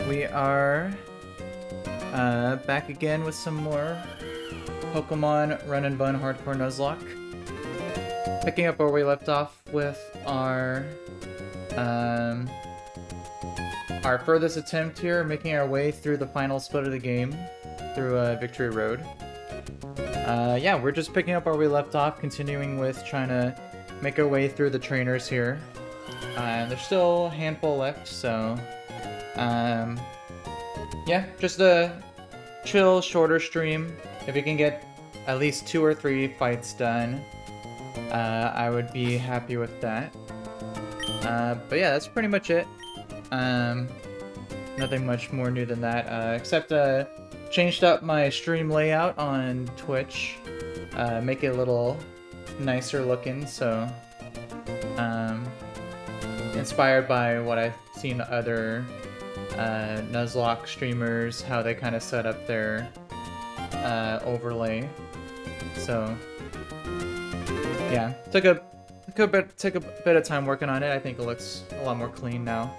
we are back again with some more Pokemon Run&Bun Hardcore Nuzlocke. Picking up where we left off with our furthest attempt here, making our way through the final split of the game through Victory Road. Yeah, we're just picking up where we left off, continuing with trying to make our way through the trainers here. There's still a handful left, so yeah, just a chill, shorter stream. If you can get at least 2 or 3 fights done, I would be happy with that. But yeah, that's pretty much it. Nothing much more new than that, except changed up my stream layout on Twitch, make it a little nicer looking, so inspired by what I've seen other Nuzlocke streamers, how they kind of set up their overlay. So yeah, took a bit of time working on it. I think it looks a lot more clean now.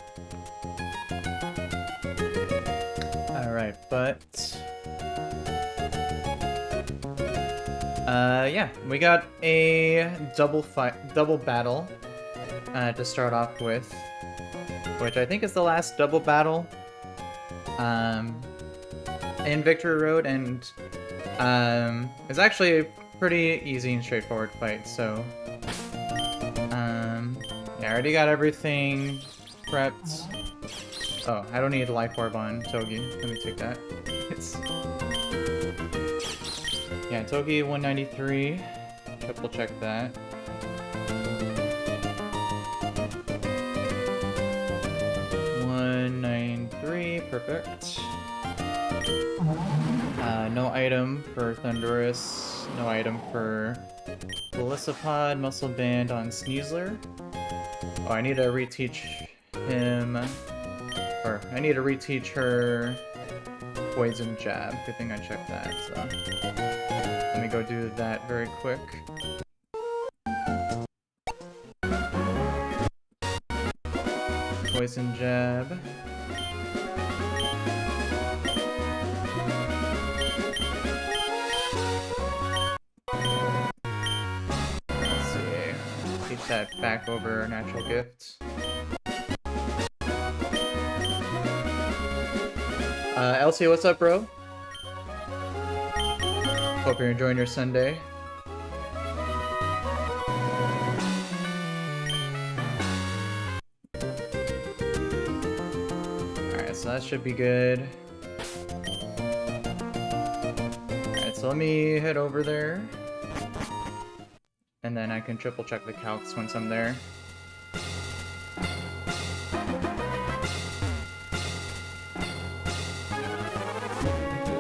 Alright, but yeah, we got a double battle to start off with, which I think is the last double battle in Victory Road, and it's actually a pretty easy and straightforward fight. So yeah, I already got everything prepped. Oh, I don't need a life orb on Togi. Let me take that. Yeah, Togi 193. Triple check that. Perfect. No item for Thundurus. No item for Felicipod. Muscle Band on Sneasler. Oh, I need to reteach him. Or, I need to reteach her Poison Jab. Good thing I checked that, so. Let me go do that very quick. Poison Jab. That back over natural gift. Elsie, what's up, bro? Hope you're enjoying your Sunday. Alright, so that should be good. Alright, so let me head over there. And then I can triple check the calcs once I'm there.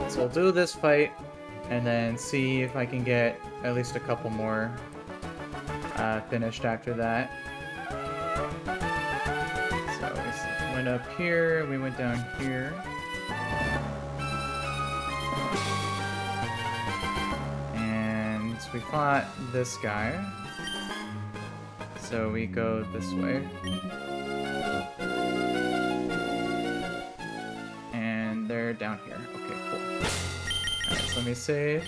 So I'll do this fight, and then see if I can get at least a couple more finished after that. So we went up here, we went down here. We fought this guy, so we go this way. And they're down here. Okay, cool. Alright, so let me save.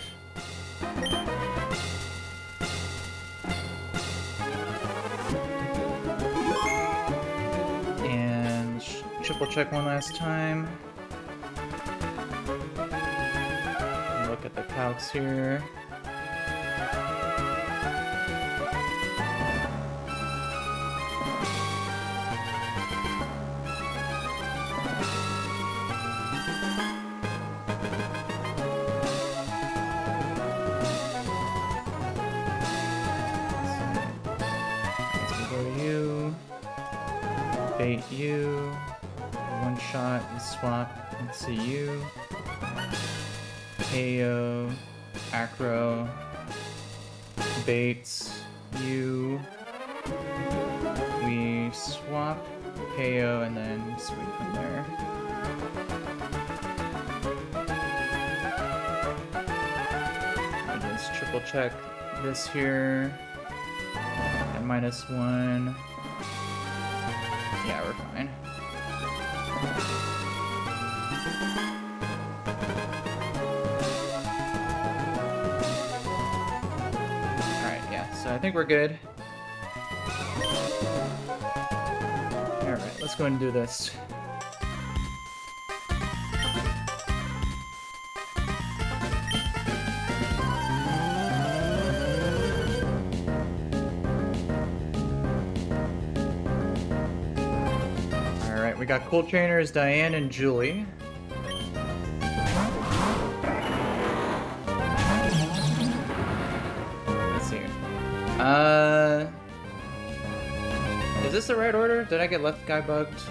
And triple check one last time. Look at the calcs here. Bait you, one shot and swap and see you. KO, Acro, baits you. We swap, KO, and then sweep from there. I just triple check this here. And -1. Yeah, we're fine. think we're good. Alright, let's go ahead and do this. Alright, we got cool trainers Diane and Julie. Is this the right order? Did I get left guy bugged?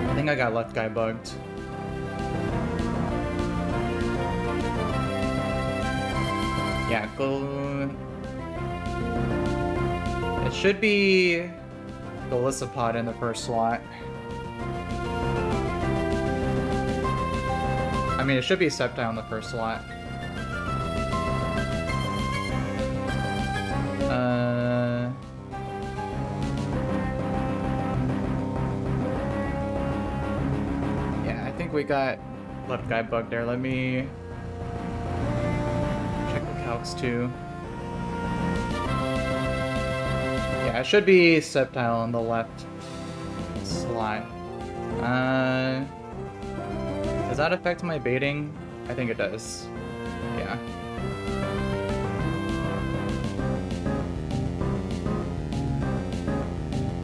I think I got left guy bugged. Yeah, go... It should be Golisopod in the first slot. I mean, it should be Sceptile in the first slot. Yeah, I think we got left guy bugged there. Let me check the calcs too. Yeah, it should be Sceptile on the left slot. Does that affect my baiting? I think it does. Yeah.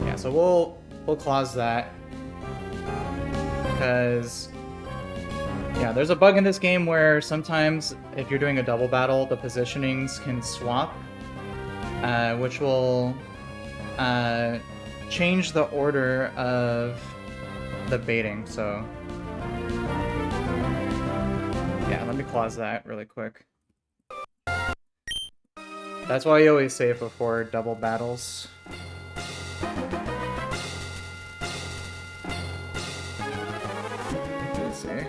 Yeah, so we'll clause that. Because yeah, there's a bug in this game where sometimes if you're doing a double battle, the positionings can swap, which will change the order of the baiting, so yeah, let me clause that really quick. That's why you always save before double battles. Let's see.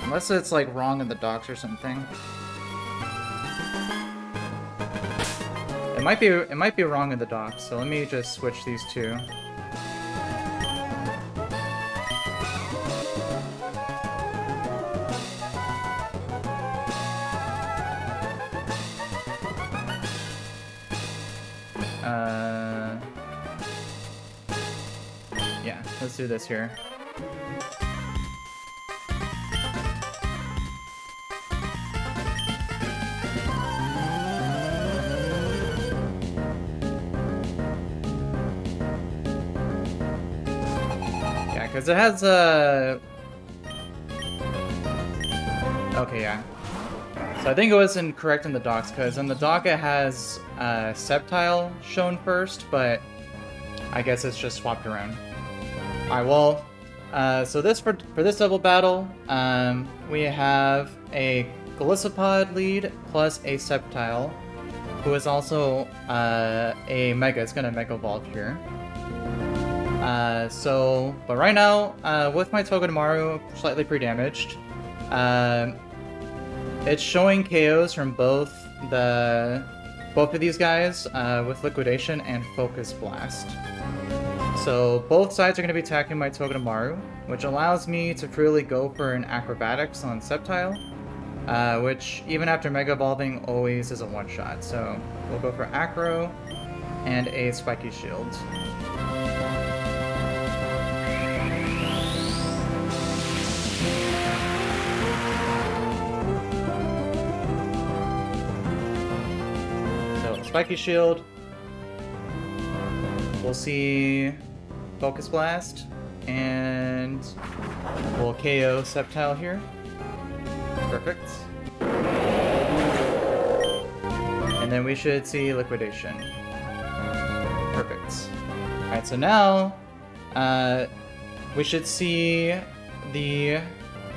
Unless it's like wrong in the docs or something. It might be wrong in the docs, so let me just switch these two. Yeah, let's do this here. Because it has a... Okay, yeah. So I think it was incorrect in the docs, because in the doc it has Sceptile shown first, but I guess it's just swapped around. Alright, well, so this for this double battle, we have a Golisopod lead plus a Sceptile, who is also a Mega. It's gonna Mega Evolve here. But right now, with my Togedemaru slightly pre-damaged, it's showing KOs from both of these guys, with Liquidation and Focus Blast. So both sides are going to be attacking my Togedemaru, which allows me to freely go for an Acrobatics on Sceptile, which even after Mega Evolving always is a one-shot. So we'll go for Acro and a Spiky Shield. Spiky Shield. We'll see Focus Blast, and we'll KO Sceptile here. Perfect. And then we should see Liquidation. Perfect. Alright, so now we should see the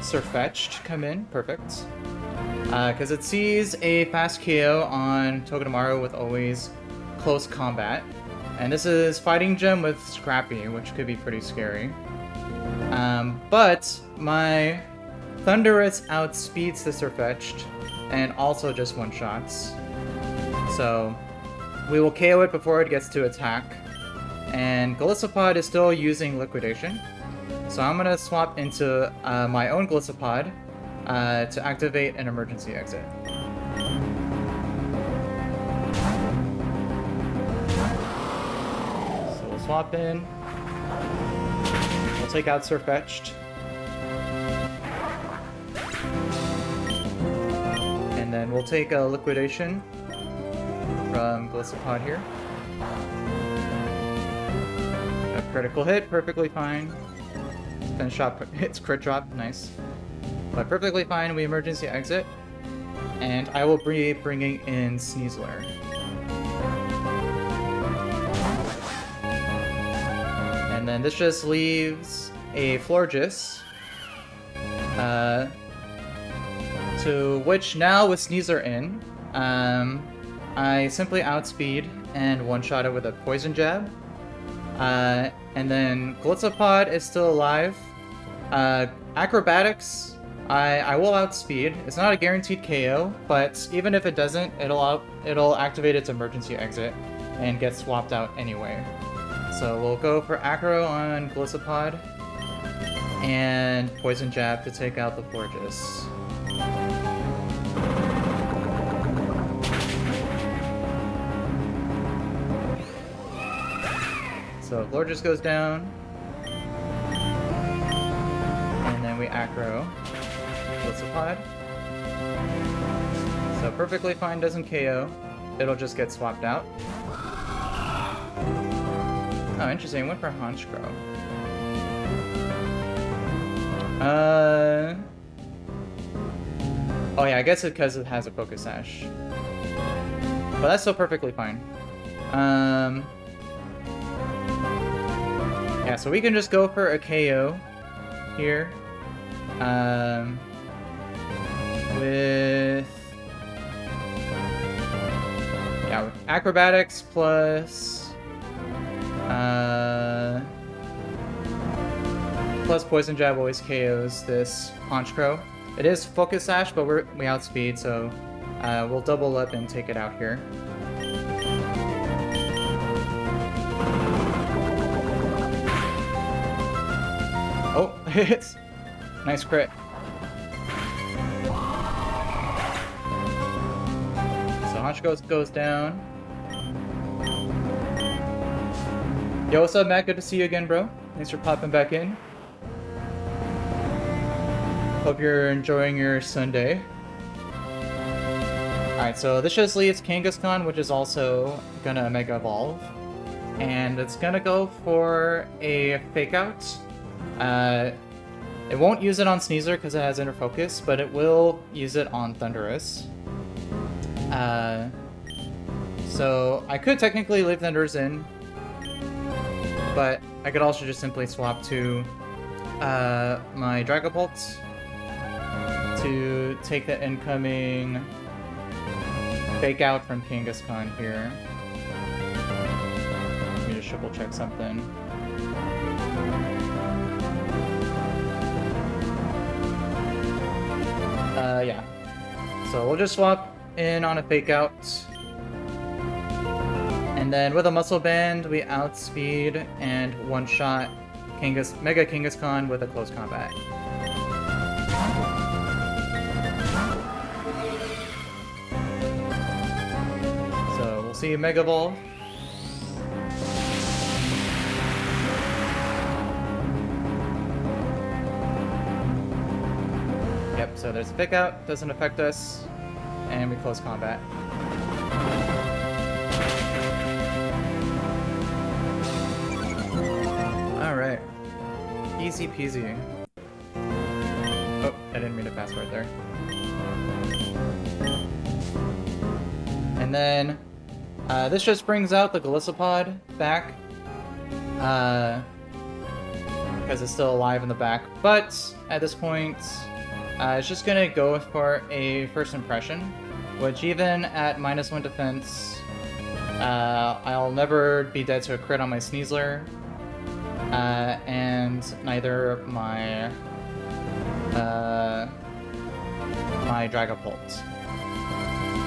Sirfetch'd come in. Perfect. Because it sees a fast KO on Togedemaru with always close combat. And this is Fighting Gem with Scrappy, which could be pretty scary. But my Thunderous outspeeds the Sirfetch'd, and also just one-shots. So we will KO it before it gets to attack. And Golisopod is still using Liquidation. So I'm gonna swap into my own Golisopod to activate an emergency exit. So we'll swap in. We'll take out Sirfetch'd. And then we'll take a Liquidation from Golisopod here. A critical hit, perfectly fine. Finish shot hits crit drop, nice. But perfectly fine, we emergency exit. And I will be bringing in Sneasler. And then this just leaves a Florges. To which now with Sneasler in, I simply outspeed and one-shot it with a Poison Jab. And then Golisopod is still alive. Acrobatics, I will outspeed. It's not a guaranteed KO, but even if it doesn't, it'll activate its emergency exit and get swapped out anyway. So we'll go for Acro on Golisopod and Poison Jab to take out the Florges. So Florges goes down, and then we Acro Golisopod. So perfectly fine, doesn't KO. It'll just get swapped out. Oh, interesting. Went for Honchkrow. Oh yeah, I guess it's because it has a Focus Sash. But that's still perfectly fine. Yeah, so we can just go for a KO here. With Acrobatics plus Poison Jab always KOs this Honchkrow. It is Focus Sash, but we outspeed, so we'll double up and take it out here. Oh, it's nice crit. So Honchkrow goes down. Yo, what's up, Matt? Good to see you again, bro. Thanks for popping back in. Hope you're enjoying your Sunday. Alright, so this just leaves Kangaskhan, which is also gonna Mega Evolve. And it's gonna go for a Fake Out. It won't use it on Sneasler because it has Inner Focus, but it will use it on Thundurus. So I could technically leave Thundurus in, but I could also just simply swap to my Dragapult to take the incoming Fake Out from Kangaskhan here. Let me just triple check something. Yeah. So we'll just swap in on a Fake Out. And then with a Muscle Band, we outspeed and one-shot Mega Kangaskhan with a close combat. So we'll see Mega Evolve. Yep, so there's a Fake Out, doesn't affect us, and we close combat. Alright. Easy peasy. Oh, I didn't mean to fast forward there. And then, this just brings out the Golisopod back. Because it's still alive in the back. But, at this point, it's just gonna go for a First Impression. Which even at -1 defense, I'll never be dead to a crit on my Sneasler. And neither my my Dragapult.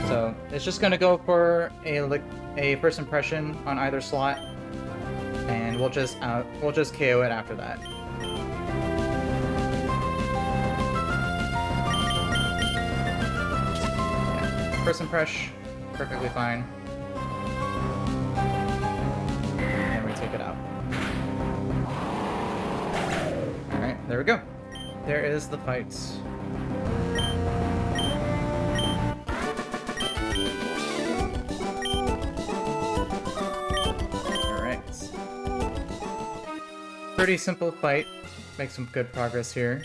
So it's just gonna go for a first impression on either slot, and we'll just KO it after that. Yeah. First impression, perfectly fine. And we take it out. Alright, there we go. There is the fights. Alright. Pretty simple fight. Make some good progress here.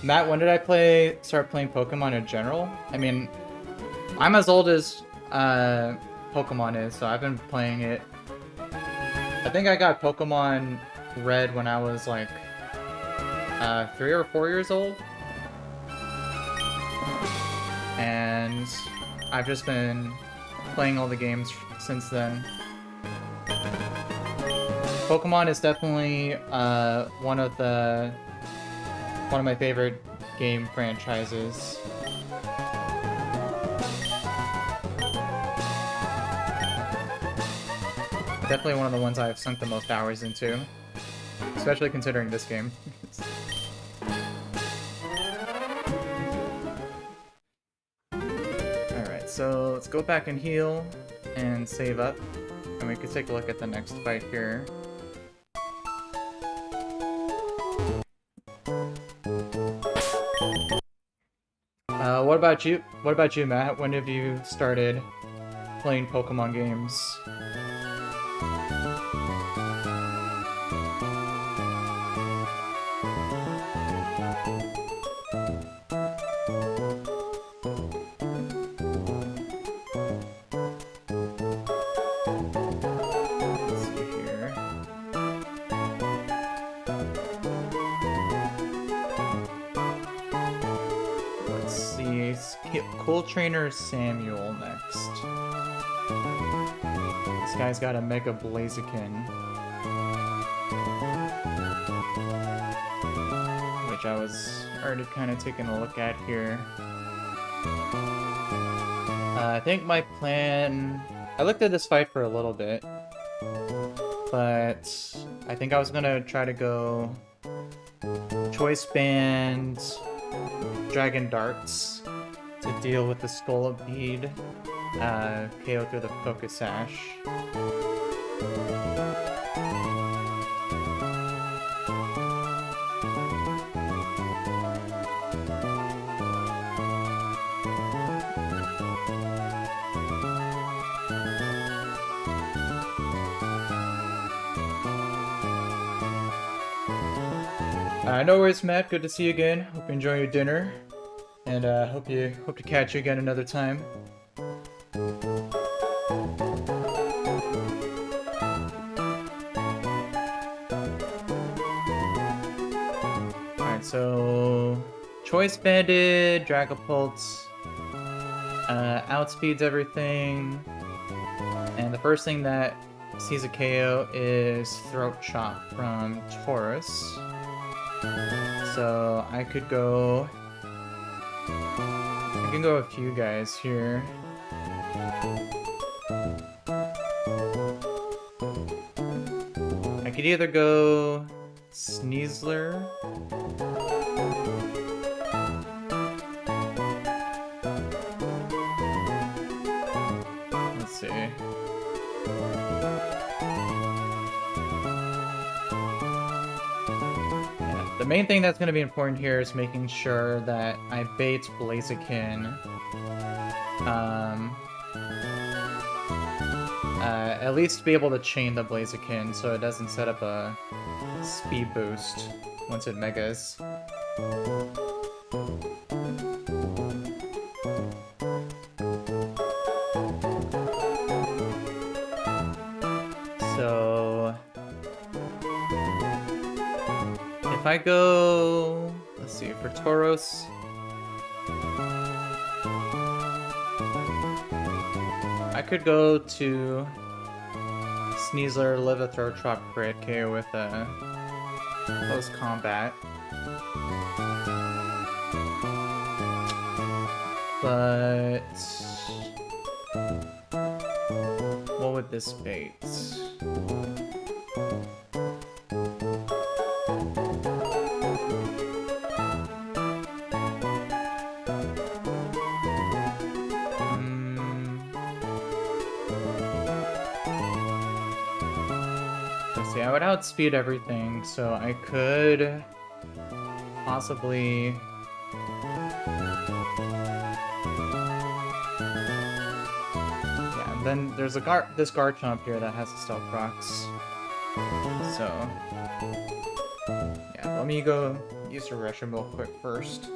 Matt, when did I start playing Pokemon in general? I mean, I'm as old as Pokemon is, so I've been playing it. I think I got Pokemon Red when I was like 3 or 4 years old. And I've just been playing all the games since then. Pokemon is definitely one of my favorite game franchises. Definitely one of the ones I've sunk the most hours into, especially considering this game. Alright, so let's go back and heal and save up, and we can take a look at the next fight here. What about you? What about you, Matt? When have you started playing Pokemon games? Cool Trainer Samuel next. This guy's got a Mega Blaziken, which I was already kind of taking a look at here. I think my plan... I looked at this fight for a little bit, but I think I was gonna try to go Choice Band, Dragon Darts, to deal with the Skull Bead, KO through the Focus Sash. No worries, Matt. Good to see you again. Hope you enjoy your dinner. And hope to catch you again another time. Alright, so Choice Banded, Dragapult outspeeds everything. And the first thing that sees a KO is Throat Chop from Taurus. So I could go... I can go a few guys here. I could either go Sneasler. Let's see. The main thing that's going to be important here is making sure that I bait Blaziken. At least be able to chain the Blaziken so it doesn't set up a speed boost once it megas. So... if I go... let's see, for Tauros... I could go to Sneasler, live a Throat Chop crit, KO with a close combat. But what would this bait? Let's see, I would outspeed everything, so I could possibly... Yeah, then there's this Garchomp here that has a Stealth Rocks. So... yeah, let me go use a Reshiram real quick first.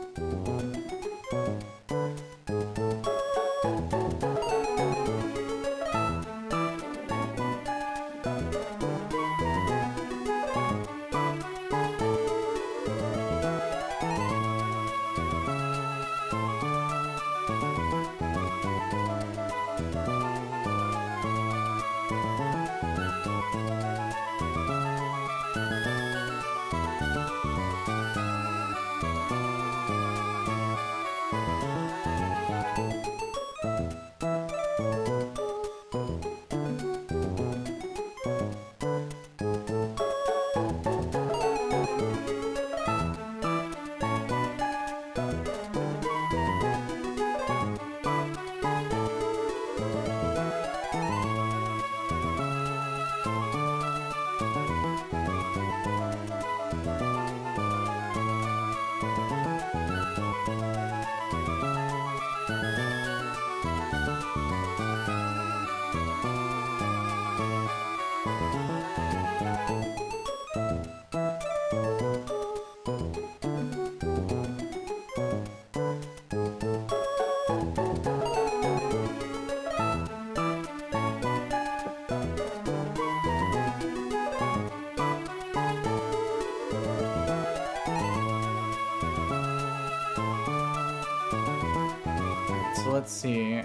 So let's see.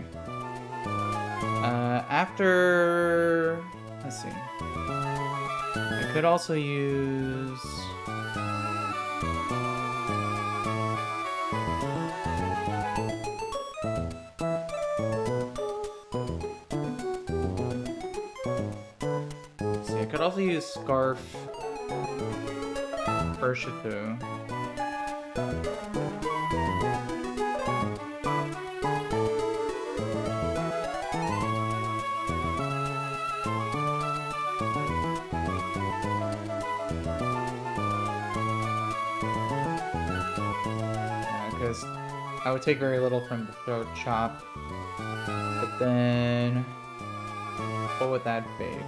Let's see. I could also use... see, I could also use Scarf Urshifu. I would take very little from the Throat Chop, but then what would that bait?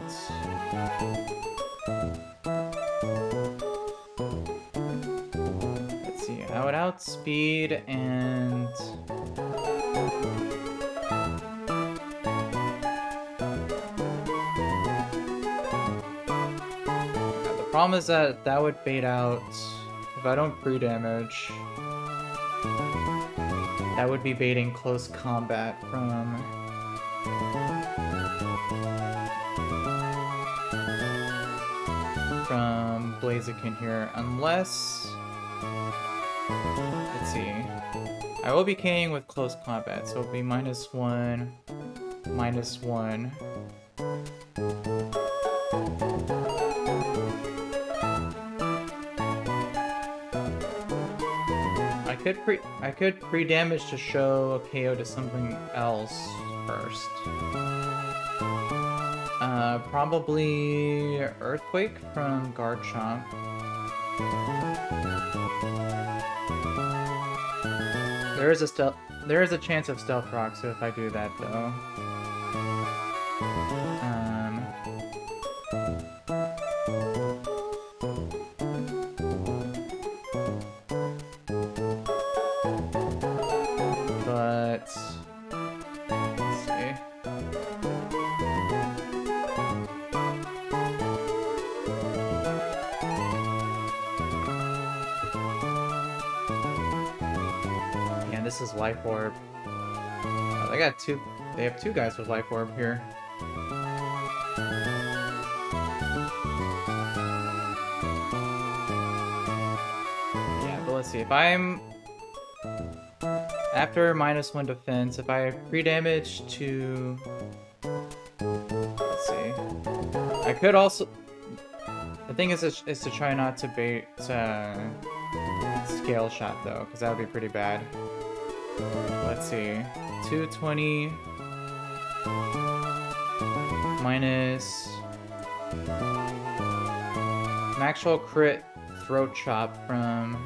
Let's see, I would outspeed and the problem is that that would bait out if I don't free damage. That would be baiting close combat from Blaziken here, unless... let's see. I will be KOing with close combat, so it'll be -1, -1. I could pre-damage to show a KO to something else first. Probably Earthquake from Garchomp. There is a chance of Stealth Rock, so if I do that though. This is Life Orb. Oh, they have two guys with Life Orb here. Yeah, but let's see, if I'm After -1 defense, if I pre-damage to... Let's see. I could also... The thing is to try not to bait scale shot though, because that would be pretty bad. Let's see. 220 minus an actual crit throat chop from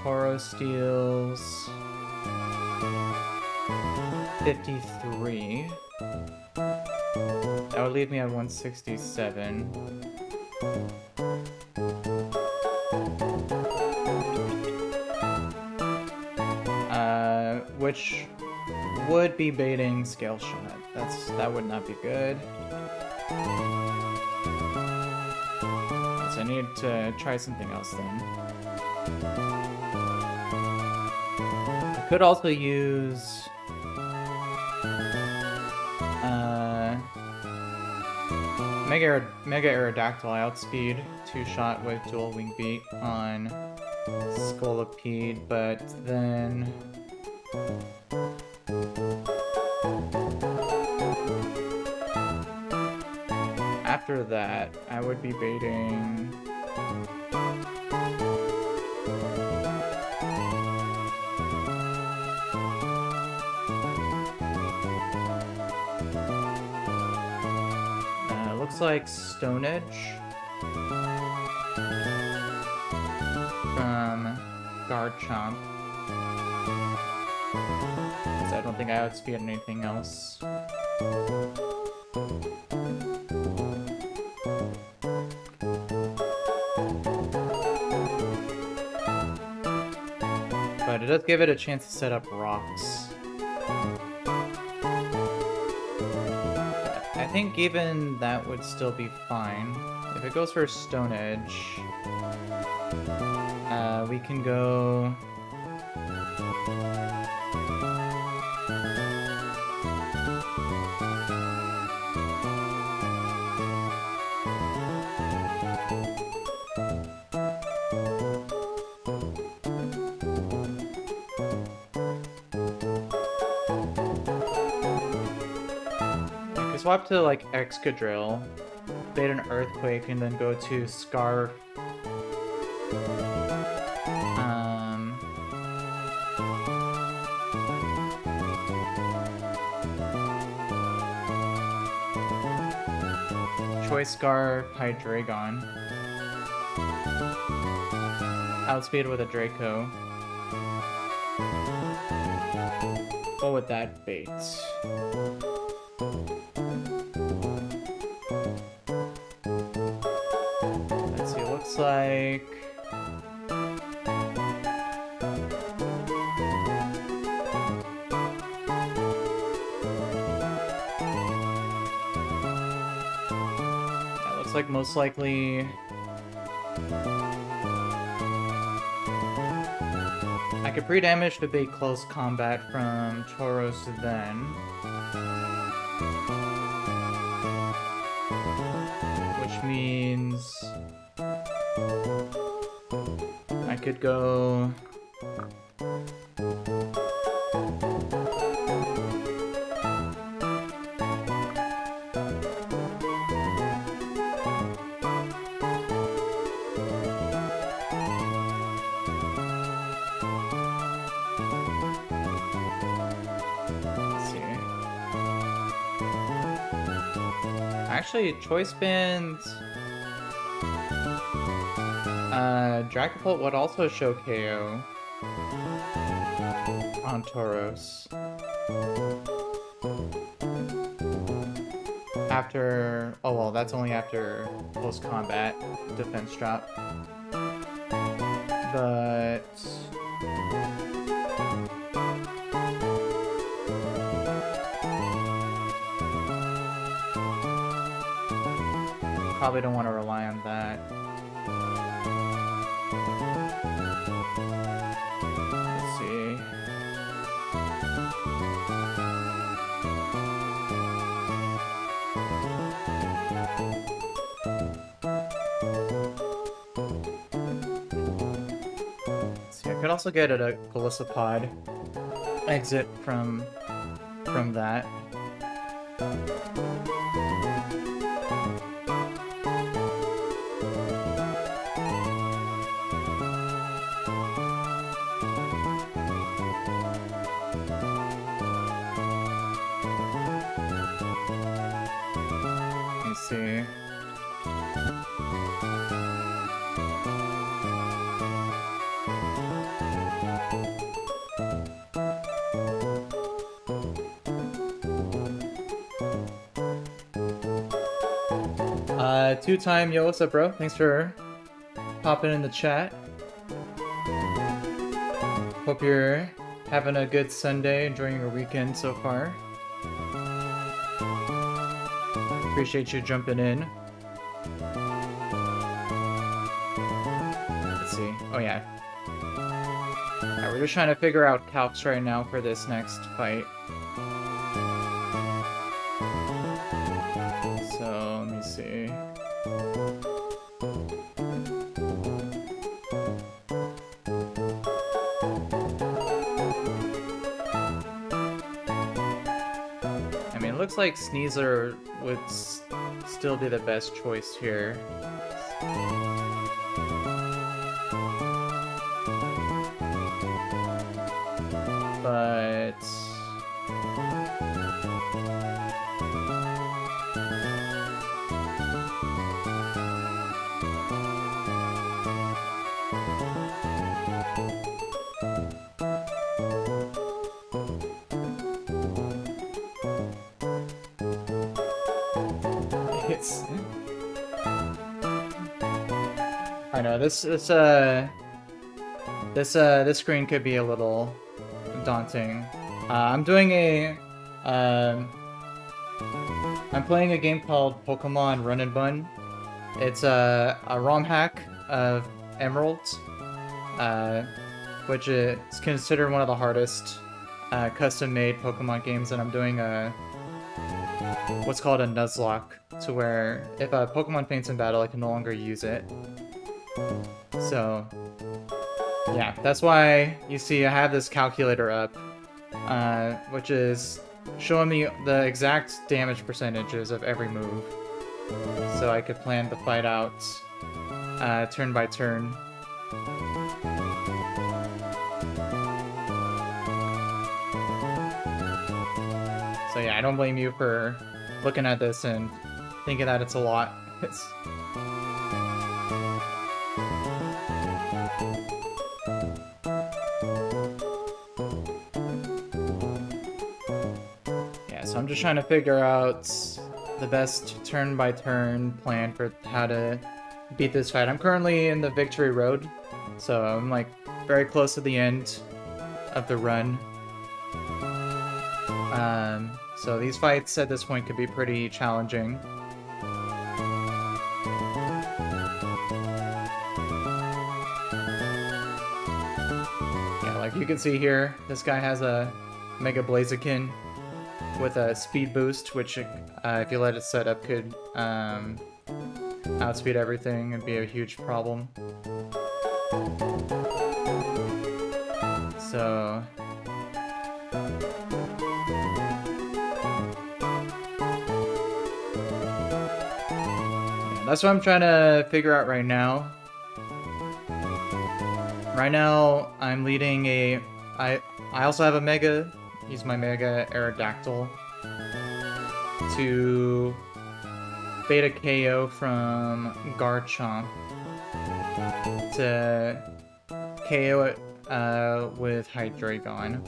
Toro steals 53. That would leave me at 167. Which would be baiting scale shot. That would not be good. So I need to try something else then. I could also use Mega Aerodactyl. I outspeed 2-shot with dual wing beat on Scolipede, but then after that, I would be baiting looks like Stone Edge from Garchomp. Because I don't think I outspeed anything else. But it does give it a chance to set up rocks. I think even that would still be fine. If it goes for Stone Edge, we can go... swap to like Excadrill, bait an Earthquake, and then go to Scarf. Choice Scarf, Hydreigon. Outspeed with a Draco. What would that bait? Let's see, looks like... That looks like most likely... I could pre-damage to bait close combat from Tauros then. Which means... I could go... Actually, Choice Band... Dragapult would also show KO on Tauros. After... Oh well, that's only after close combat defense drop. But... Probably don't want to rely on that. Let's see. Let's see, I could also get a Golisopod exit from that. Let me see. Two-time, yo, what's up, bro? Thanks for popping in the chat. Hope you're having a good Sunday, enjoying your weekend so far. Appreciate you jumping in. Let's see. Oh, yeah. Alright, we're just trying to figure out calcs right now for this next fight. So, let me see. I mean, it looks like Sneasler would still be the best choice here. But... it's... I know, this screen could be a little daunting. I'm doing I'm playing a game called Pokemon Run&Bun. It's a ROM hack of Emeralds, which is considered one of the hardest custom-made Pokemon games, and I'm doing what's called a Nuzlocke, to where if a Pokemon faints in battle, I can no longer use it. So, yeah, that's why you see I have this calculator up, which is showing me the exact damage percentages of every move, so I could plan the fight out turn by turn. So yeah, I don't blame you for looking at this and thinking that it's a lot. Yeah, so I'm just trying to figure out the best turn-by-turn plan for how to beat this fight. I'm currently in the victory road, so I'm like very close to the end of the run. So these fights at this point could be pretty challenging. Yeah, like you can see here, this guy has a Mega Blaziken with a speed boost, which if you let it set up could outspeed everything and be a huge problem. So... that's what I'm trying to figure out right now. Right now, I'm leading a... I also have a Mega. Use my Mega Aerodactyl to Beta KO from Garchomp to KO it with Hydreigon.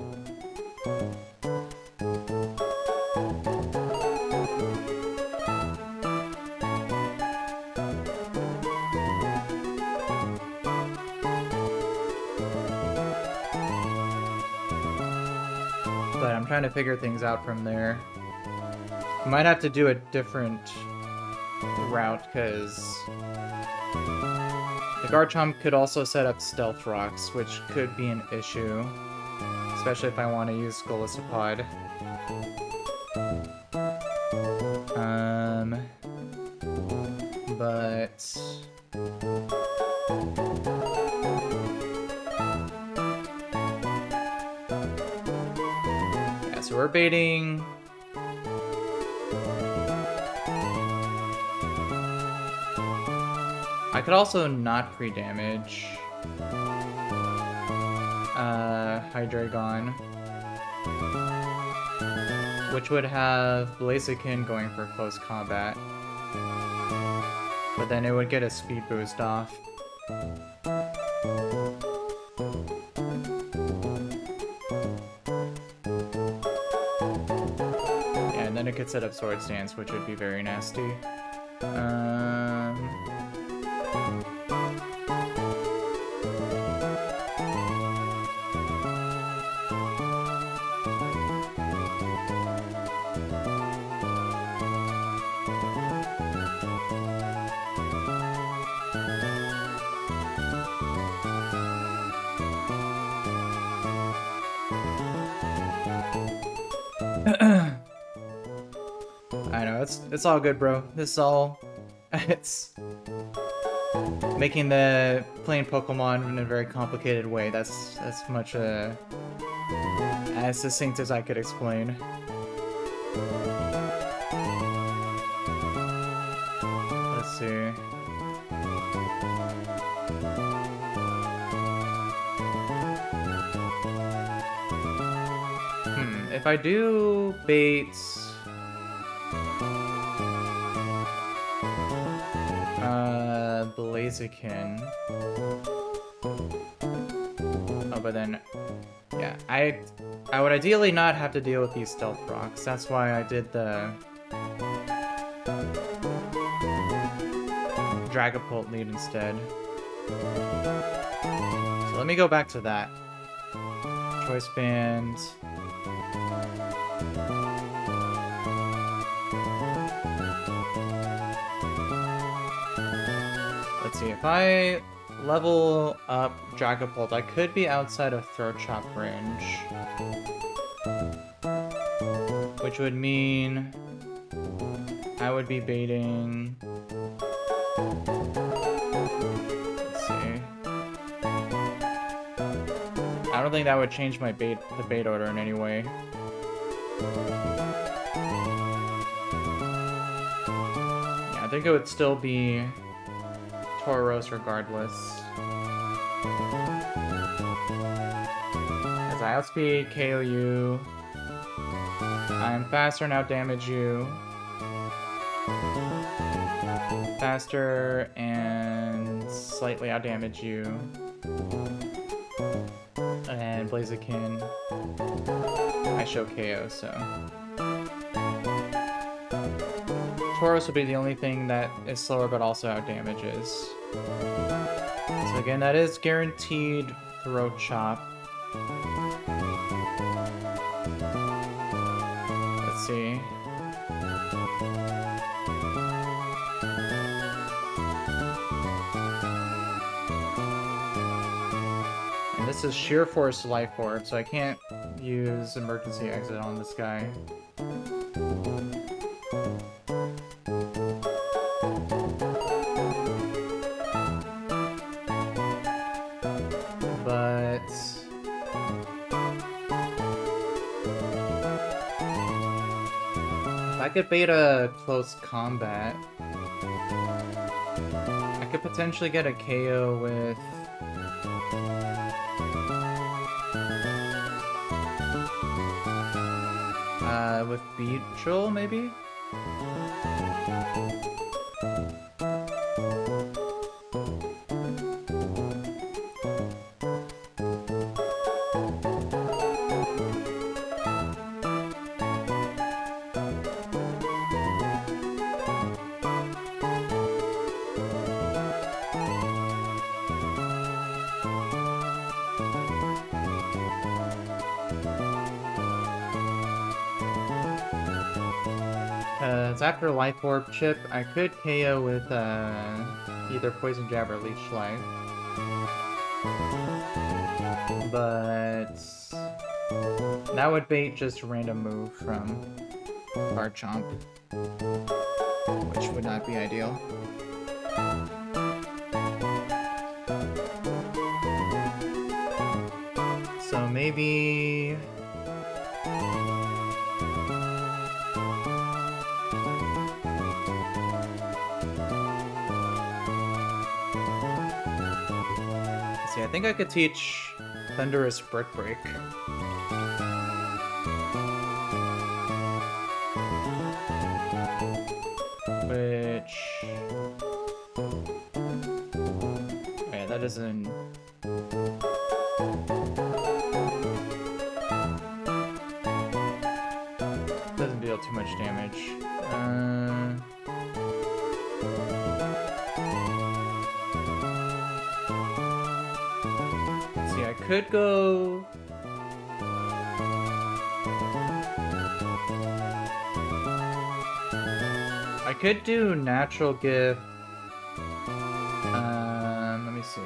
But I'm trying to figure things out from there. I might have to do a different route, because the Garchomp could also set up Stealth Rocks, which could be an issue, especially if I want to use Golisopod. But... So we're baiting... I could also not pre-damage Hydreigon, which would have Blaziken going for close combat, but then it would get a speed boost off. Yeah, and then it could set up Sword Stance, which would be very nasty. I know, it's all good, bro. This is all... it's... making the playing Pokemon in a very complicated way. That's much as succinct as I could explain. Let's see. If I do bait... Blaziken... Oh, but then... Yeah, I would ideally not have to deal with these Stealth Rocks. That's why I did the... Dragapult lead instead. So let me go back to that. Choice Band... Let's see, if I level up Dragapult, I could be outside of Throat Chop range. Which would mean I would be baiting... Let's see. I don't think that would change my the bait order in any way. Yeah, I think it would still be Tauros regardless. As I outspeed, KO you. I'm faster and outdamage you. Faster and slightly outdamage you. And Blaziken, I show KO, so. Tauros would be the only thing that is slower but also outdamages. So again, that is guaranteed Throat Chop. Let's see. And this is Sheer Force Life Orb, so I can't use Emergency Exit on this guy. But... if I could bait a close combat, I could potentially get a KO with... with Beetle, maybe? After Life Orb Chip, I could KO with either Poison Jab or Leech Life. But that would bait just a random move from Garchomp, which would not be ideal. So maybe... see, I think I could teach Thunderous Brick Break. Which... yeah, that doesn't... doesn't deal too much damage. See, I could go... I could do Natural Gift. Let me see.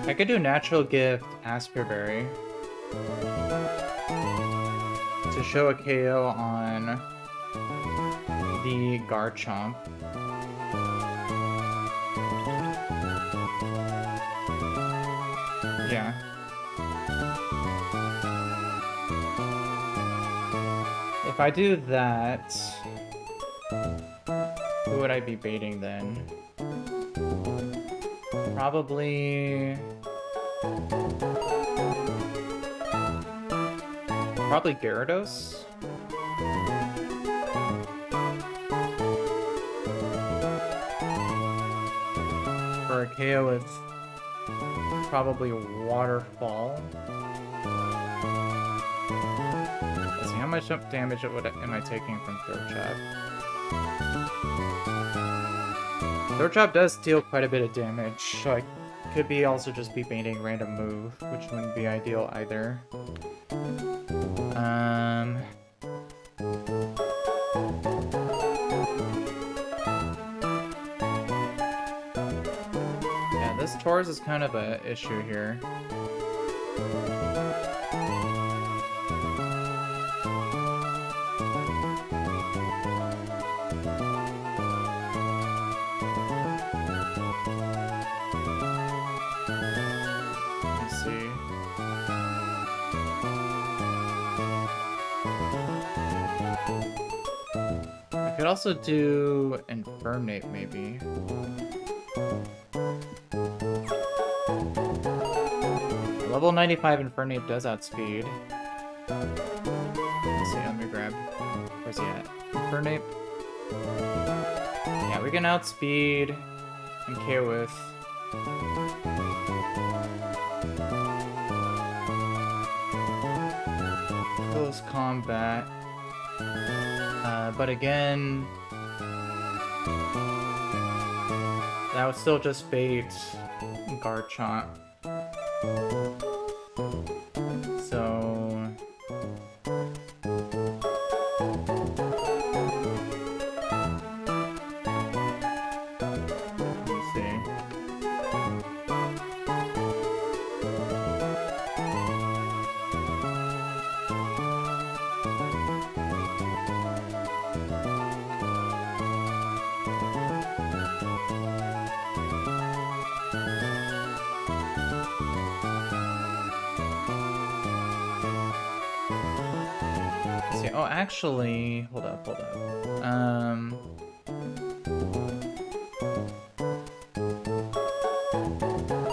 I could do Natural Gift Asperberry to show a KO on the Garchomp. Yeah. If I do that, who would I be baiting then? Probably Gyarados? For a KO with probably Waterfall. Let's see, how much damage am I taking from Throat Chop? Throat Chop does deal quite a bit of damage, so I could be also just be baiting Random Move, which wouldn't be ideal either. Yeah, this Taurus is kind of an issue here. I could also do Infernape, maybe. Level 95 Infernape does outspeed. Let's see, let me grab. Where's he at? Infernape. Yeah, we can outspeed and KO with. Close combat. But again, that would still just bait Garchomp. So... let's see. Oh, actually, hold up.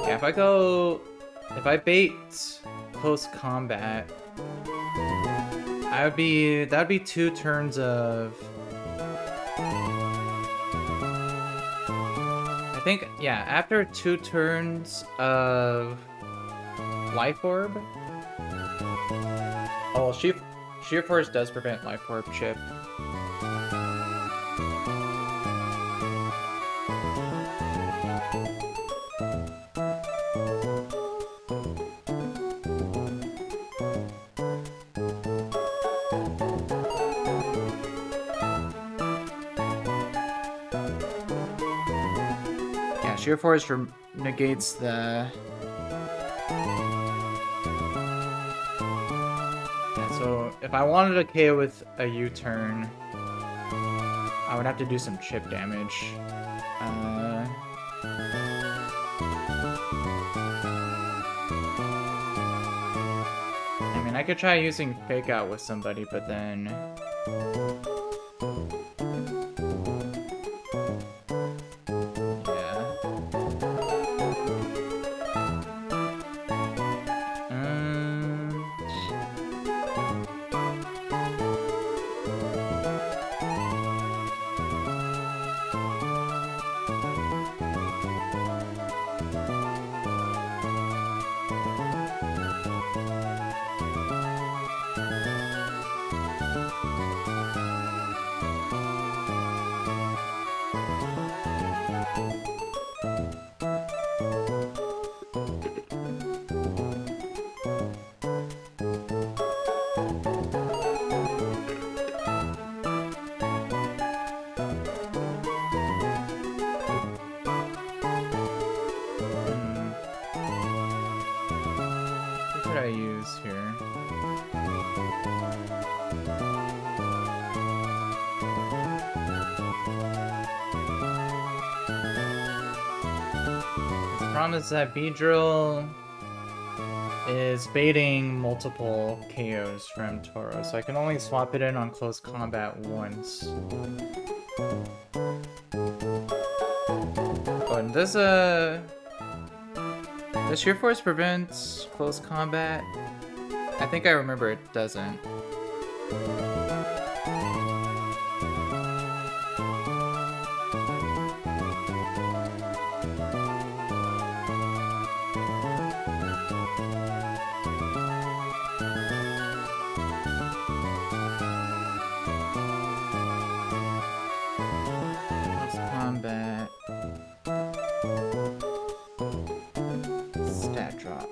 Yeah, if I bait close combat, that'd be 2 turns of, I think, yeah, after 2 turns of Life Orb. Oh, Sheer Force does prevent Life Orb chip. Yeah, Sheer Force negates the... So, if I wanted to KO with a U-turn, I would have to do some chip damage. I could try using Fake Out with somebody, but then... What could I use here? The problem is that Beedrill is baiting multiple KOs from Toro, so I can only swap it in on close combat once. Oh, and does Sheer Force prevent close combat? I think I remember it doesn't. Combat stat drop.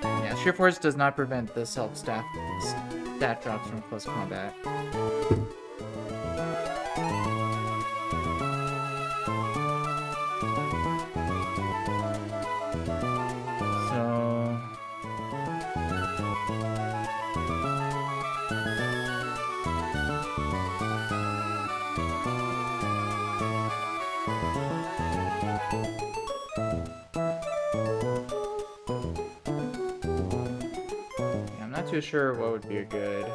Yeah, Sheer Force does not prevent the stat drops from close combat. Not too sure what would be a good.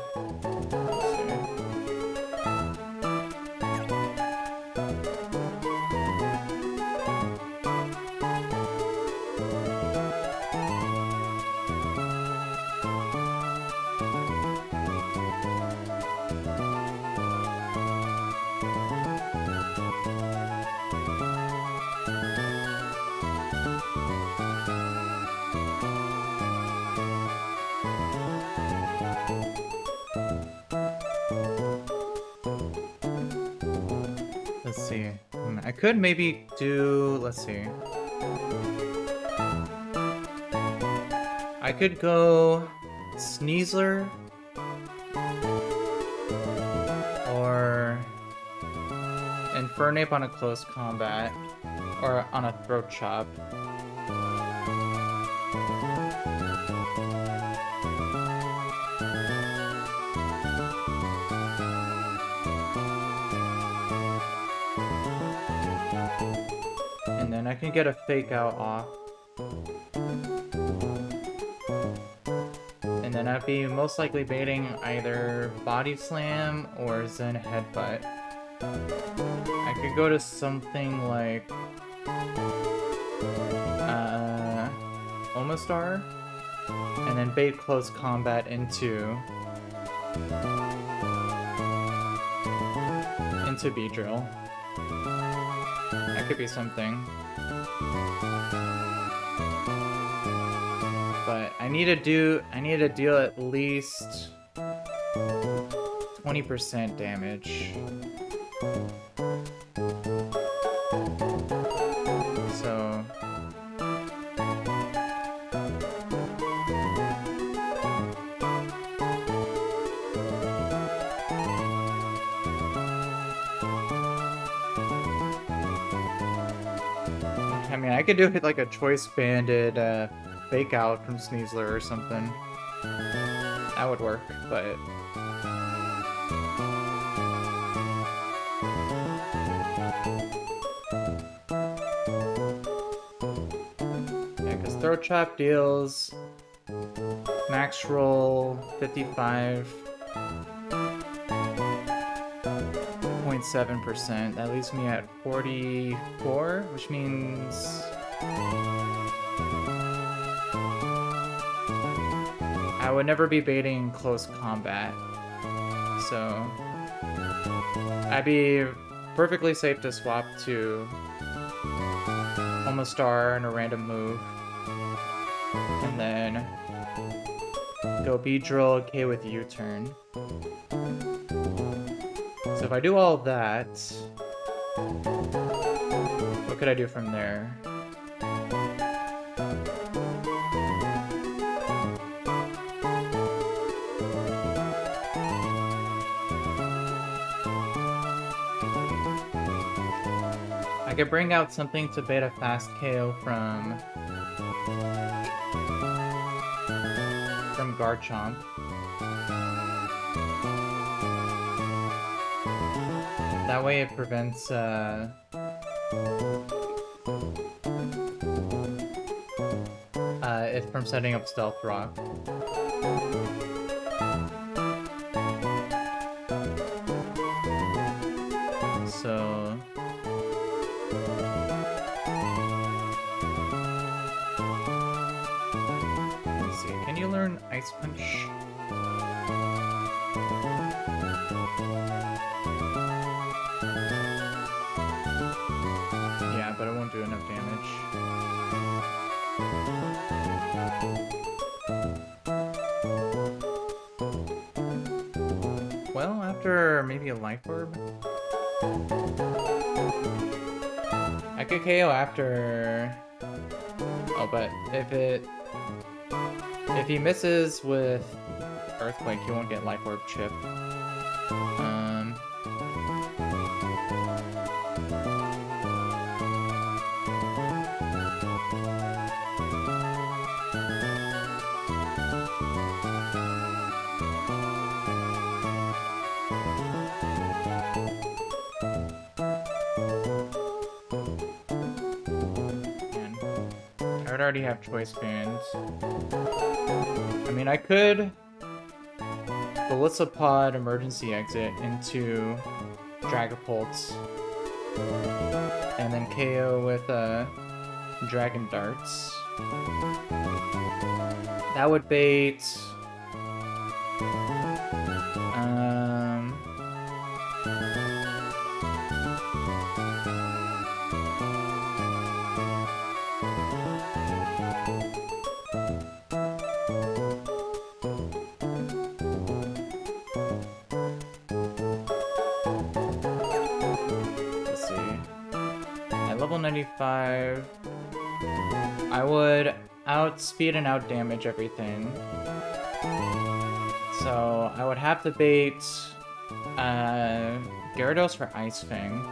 Let's see. Let's see. I could maybe do... Let's see. I could go Sneasler or Infernape on a close combat or on a throat chop. And then I can get a Fake Out off. And then I'd be most likely baiting either Body Slam or Zen Headbutt. I could go to something like Omastar, and then bait close combat into Beedrill. That could be something. But I need to deal at least 20% damage. So I mean, I could do it like a choice banded Fake Out from Sneasler or something. That would work, but Throat Chop deals max roll 55.7%. That leaves me at 44, which means I would never be baiting close combat. So I'd be perfectly safe to swap to almost star in a random move. And then go B-drill K with U-turn. So if I do all that, what could I do from there? I could bring out something to bait a fast KO from Garchomp. That way it prevents it from setting up Stealth Rock. So let's see, can you learn Ice Punch? Yeah, but it won't do enough damage. Well, after maybe a Life Orb? I could KO after... Oh, but if he misses with Earthquake, he won't get Life Orb chip. I would already have Choice Bands. I mean, I could Belisapod emergency exit into Dragapult and then KO with Dragon Darts. That would bait level 95, I would outspeed and outdamage everything. So I would have to bait Gyarados for Ice Fang.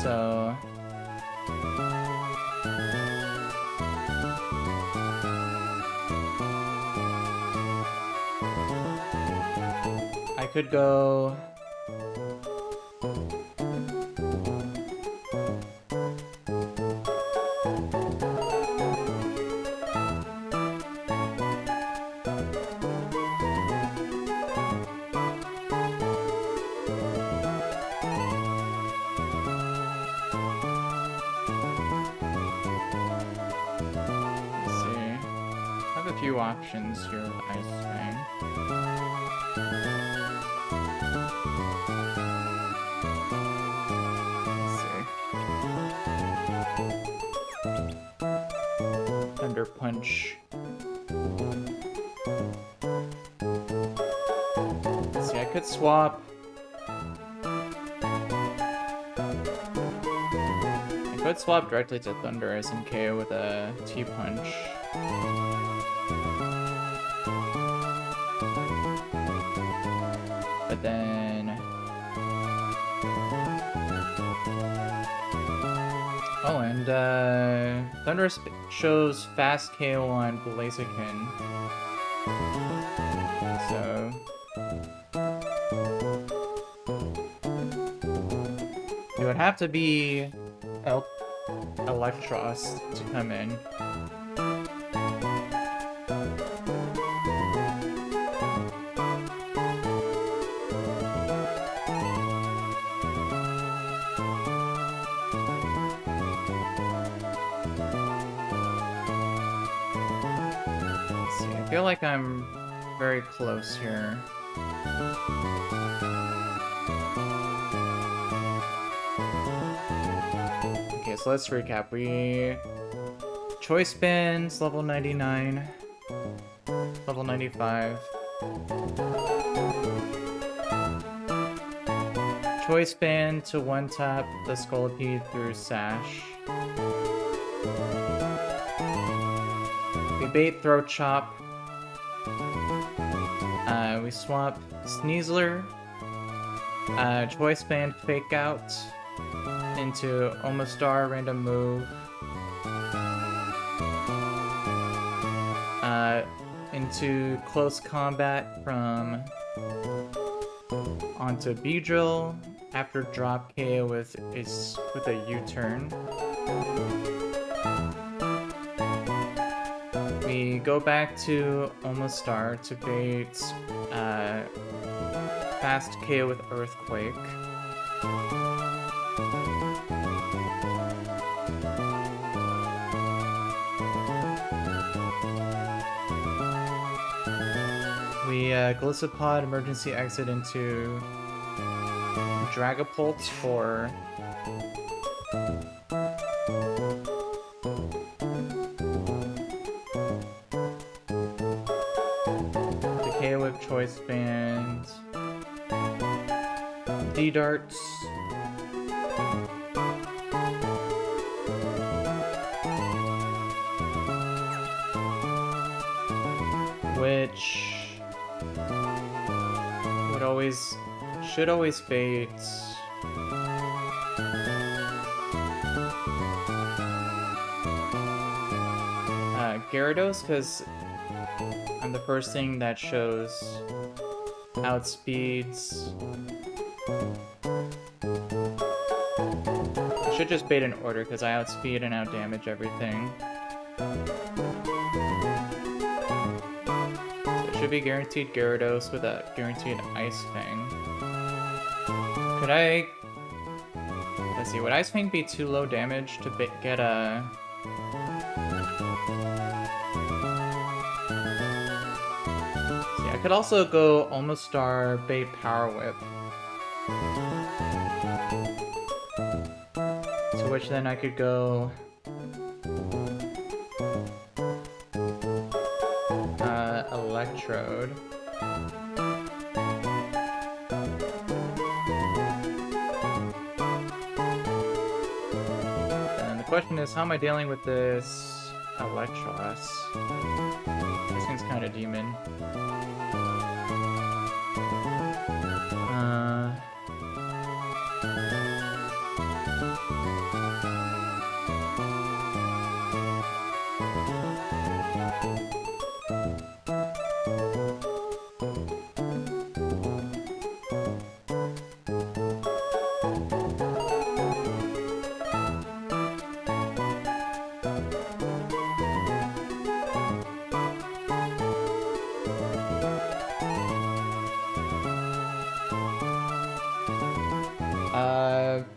So I could go few options here with Ice Fang. Let's see. Thunder Punch. Let's see, I could swap. I could swap directly to Thundurus and KO with a T-Punch. But then... Oh, and Thundurus shows fast KO on Blaziken. So... it would have to be... Oh. Electros to come in. Let's see, I feel like I'm very close here. Okay, so let's recap. We choice bands level 99, level 95. Choice band to one tap the Scolipede through Sash. We bait Throat Chop. We swap Sneasler, choice band Fake Out into Omastar random move, into Close Combat from onto Beedrill after drop KO with a U-turn. We go back to Omastar to bait fast KO with Earthquake. We Gliscopod emergency exit into Dragapult for Decay Whip choice band, D-Darts, which should always bait Gyarados, because I'm the first thing that shows outspeeds. I should just bait in order because I outspeed and outdamage everything. Should be guaranteed Gyarados with a guaranteed Ice Fang. Could I... Let's see, would Ice Fang be too low damage to get a... See, I could also go Omastar, bait Power Whip. To which then I could go... Electrode. And the question is, how am I dealing with this Electros? This thing's kind of demon.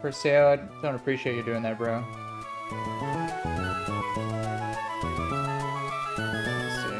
Perseo, I don't appreciate you doing that, bro. Let's see.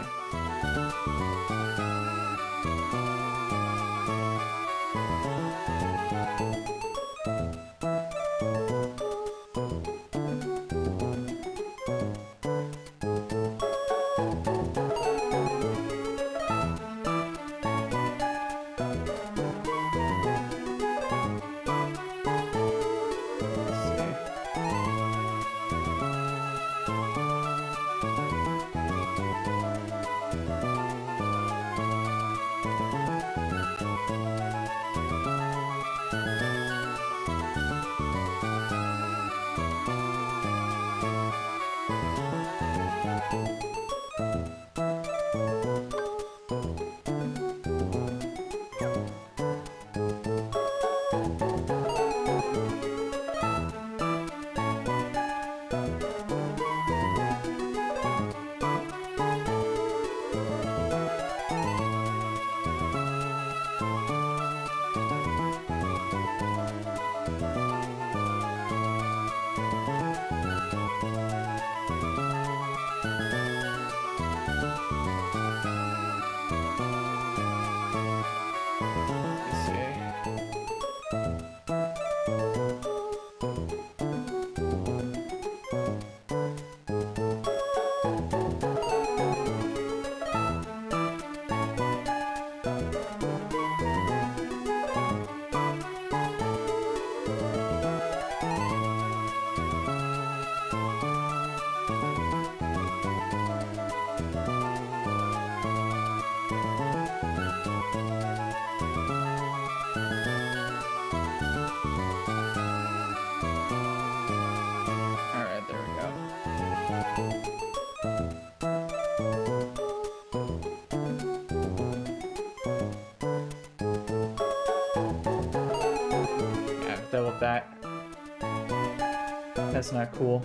That's not cool.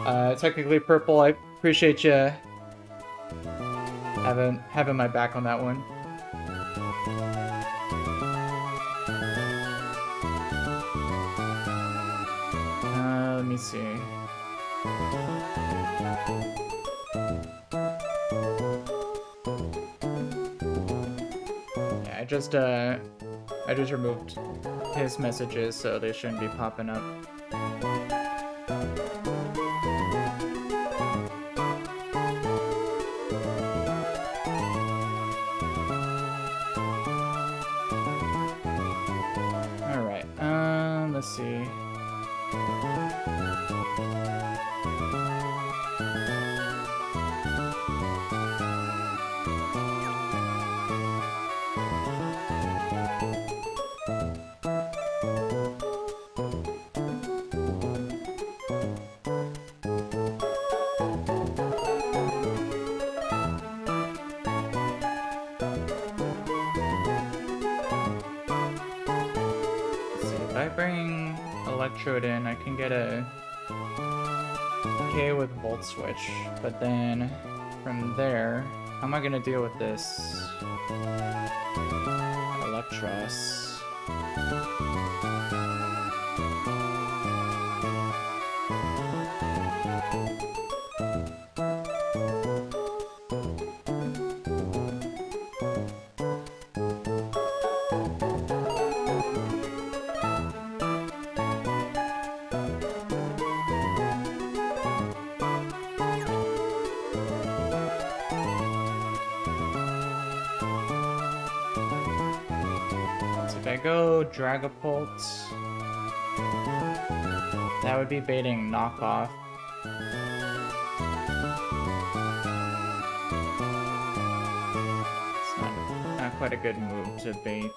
And, technically purple, I appreciate you having my back on that one. Let me see. Yeah, I just removed his messages, so they shouldn't be popping up. Alright, let's see. If I bring Electrode in, I can get a KO with Volt Switch, but then from there, how am I gonna deal with this Electros? If I go Dragapult, that would be baiting Knockoff. It's not quite a good move to bait.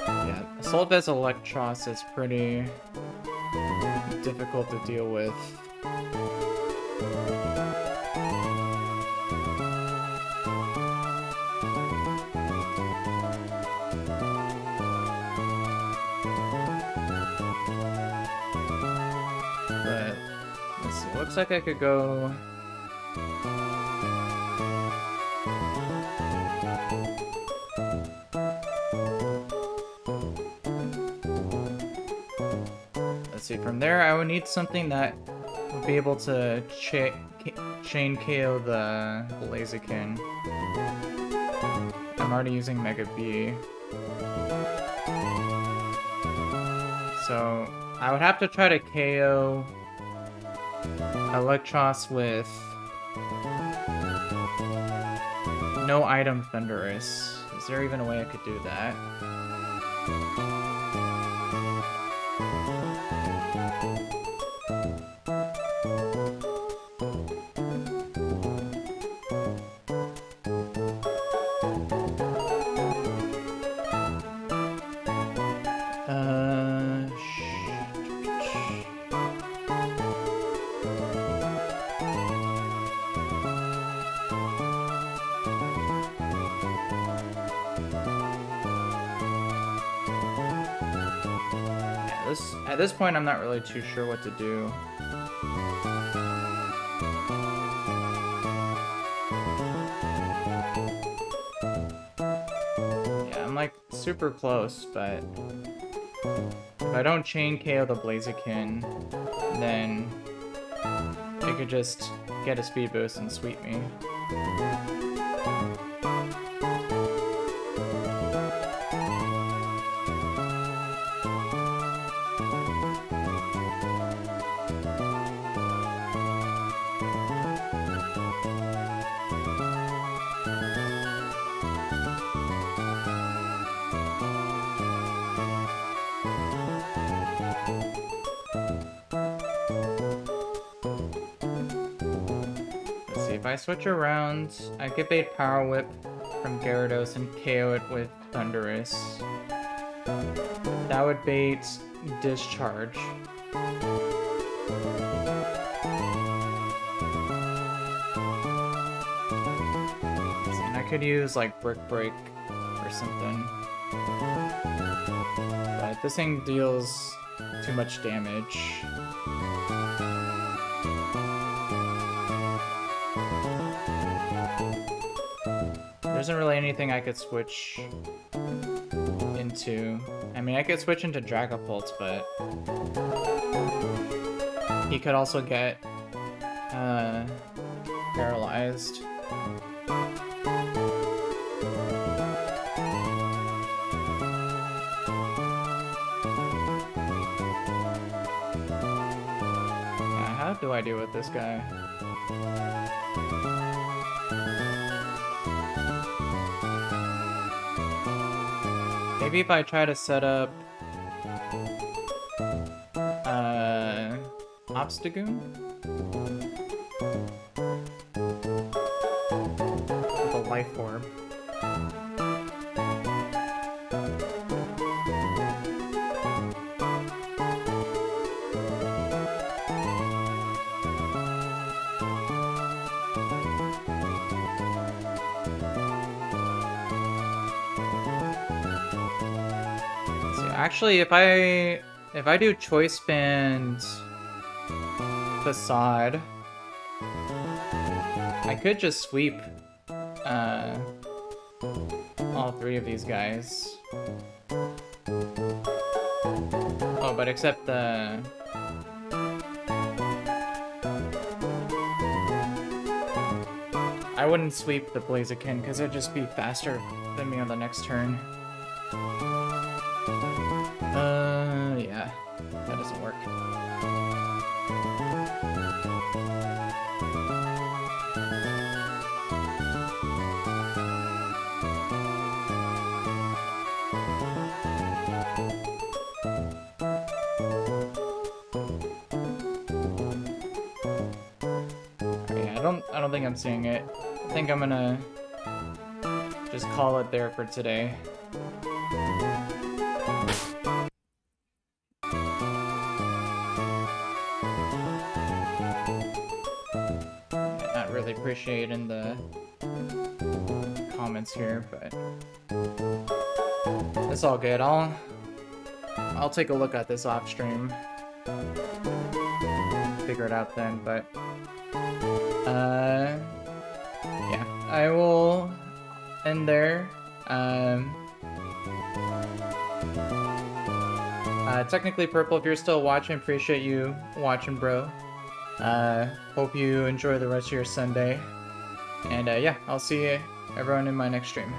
Yeah, Assault Vest Electros is pretty difficult to deal with. But let's see, looks like I could go let's see, from there I would need something that would be able to chain KO the Blaziken. I'm already using Mega B. So I would have to try to KO Electros with no item Thunderous. Is there even a way I could do that? At this point, I'm not really too sure what to do. Yeah, I'm like super close, but if I don't chain KO the Blaziken, then it could just get a speed boost and sweep me. If I switch around, I could bait Power Whip from Gyarados and KO it with Thunderous. That would bait Discharge. And I could use like Brick Break or something. But this thing deals too much damage. There isn't really anything I could switch into. I mean, I could switch into Dragapult, but he could also get paralyzed. Yeah, how do I deal with this guy? Maybe if I try to set up Obstagoon? With a Life Orb. Actually, if I do Choice Band Facade, I could just sweep all three of these guys. Oh, but except the... I wouldn't sweep the Blaziken because it'd just be faster than me on the next turn. Yeah, that doesn't work. Yeah, I don't think I'm seeing it. I think I'm gonna just call it there for today. Not really appreciating the comments here, but it's all good. I'll take a look at this off stream. Figure it out then, but yeah, I will end there. Technically Purple, if you're still watching, appreciate you watching, bro. Hope you enjoy the rest of your Sunday. And yeah, I'll see everyone in my next stream.